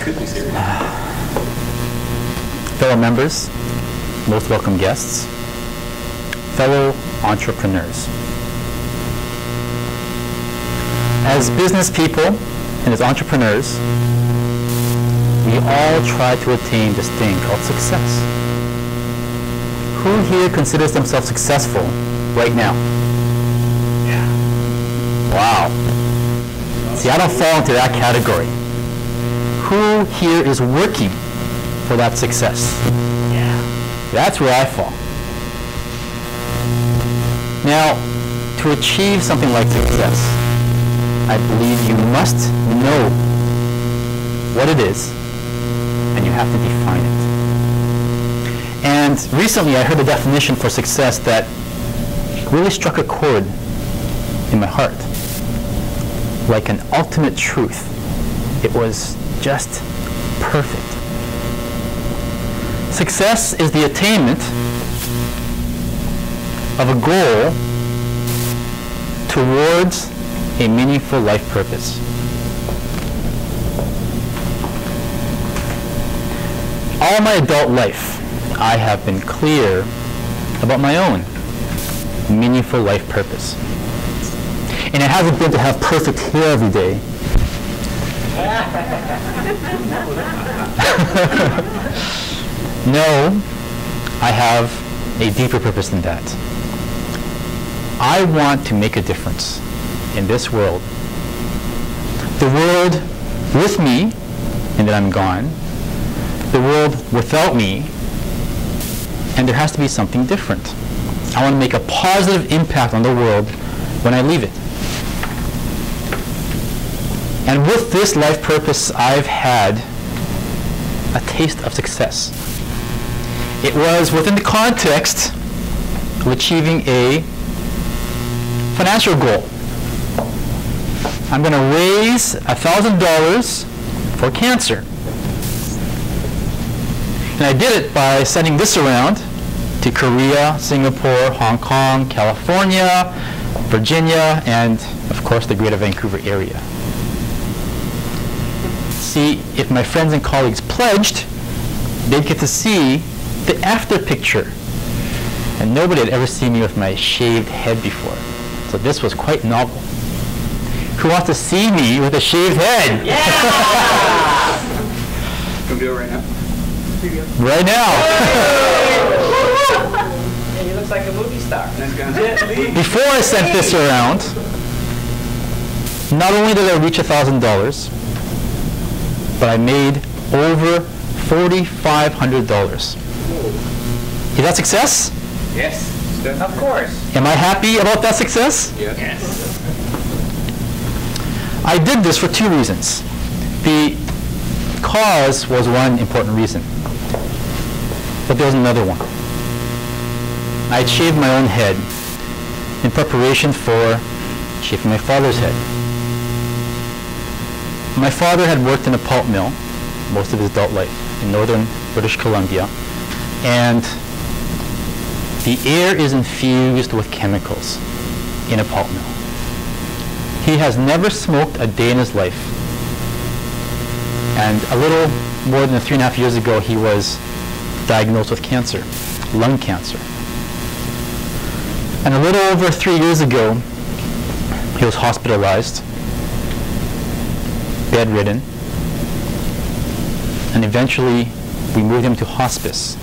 could be serious. Fellow members, most welcome guests, fellow entrepreneurs. As business people and as entrepreneurs, we all try to attain this thing called success. Who here considers themselves successful right now? Yeah. Wow. See, I don't fall into that category. Who here is working for that success? Yeah. That's where I fall. Now, to achieve something like success, I believe you must know what it is, and you have to define it. And recently I heard a definition for success that really struck a chord in my heart. Like an ultimate truth. It was just perfect. Success is the attainment of a goal towards a meaningful life purpose. All my adult life, I have been clear about my own meaningful life purpose. And it hasn't been to have perfect hair every day. No, I have a deeper purpose than that. I want to make a difference in this world. The world with me, and then I'm gone. The world without me, and there has to be something different. I want to make a positive impact on the world when I leave it. And with this life purpose, I've had a taste of success. It was within the context of achieving a financial goal. I'm going to raise $1,000 for cancer. And I did it by sending this around to Korea, Singapore, Hong Kong, California, Virginia, and of course the greater Vancouver area. See, if my friends and colleagues pledged, they'd get to see the after picture. And nobody had ever seen me with my shaved head before. So this was quite novel. Who wants to see me with a shaved head? Yeah! Can we do it right now? Right now. Yeah, he looks like a movie star. Before I sent this around, not only did I reach $1,000, but I made over $4,500. Is that success? Yes, of course. Am I happy about that success? Yes. I did this for two reasons. The cause was one important reason, but there was another one. I had shaved my own head in preparation for shaving my father's head. My father had worked in a pulp mill most of his adult life in northern British Columbia, and the air is infused with chemicals in a pulp mill. He has never smoked a day in his life. And a little more than 3.5 years ago, he was diagnosed with cancer, lung cancer. And a little over 3 years ago, he was hospitalized, bedridden, and eventually we moved him to hospice,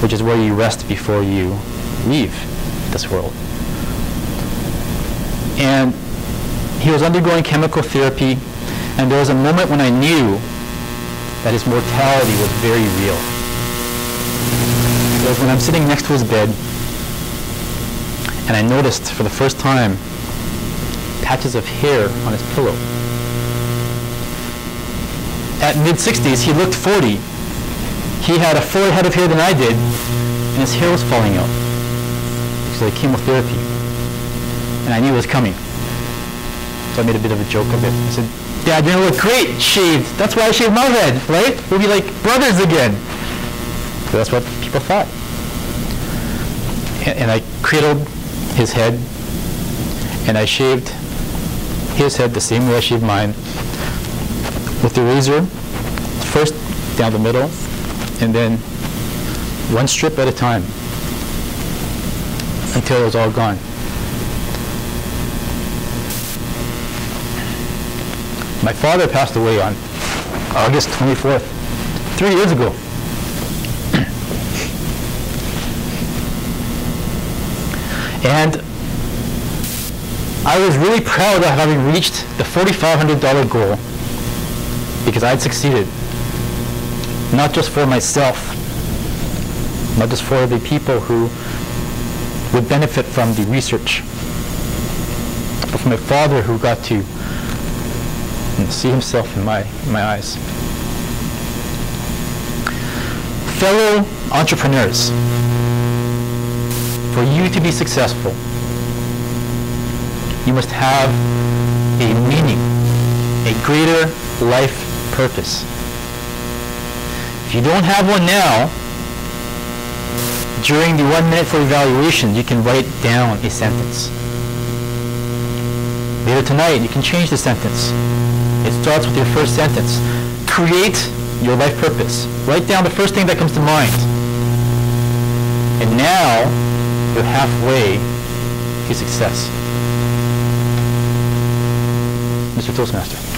which is where you rest before you leave this world. And he was undergoing chemical therapy, and there was a moment when I knew that his mortality was very real. It was when I'm sitting next to his bed, and I noticed for the first time patches of hair on his pillow. At mid-60s, he looked 40. He had a fuller head of hair than I did, and his hair was falling out because of the chemotherapy. And I knew it was coming. So I made a bit of a joke of it. I said, "Dad, you're going to look great shaved. That's why I shaved my head, right? We'll be like brothers again." So that's what people thought. And I cradled his head, and I shaved his head the same way I shaved mine, with the razor first down the middle, and then one strip at a time until it was all gone. My father passed away on August 24th, 3 years ago. And I was really proud of having reached the $4,500 goal because I had succeeded. Not just for myself, not just for the people who would benefit from the research, but for my father who got to see himself in my eyes. Fellow entrepreneurs, for you to be successful, you must have a meaning, a greater life purpose. If you don't have one now, during the 1 minute for evaluation, you can write down a sentence. Later tonight, you can change the sentence. It starts with your first sentence. Create your life purpose. Write down the first thing that comes to mind. And now, you're halfway to success. Mr. Toastmaster.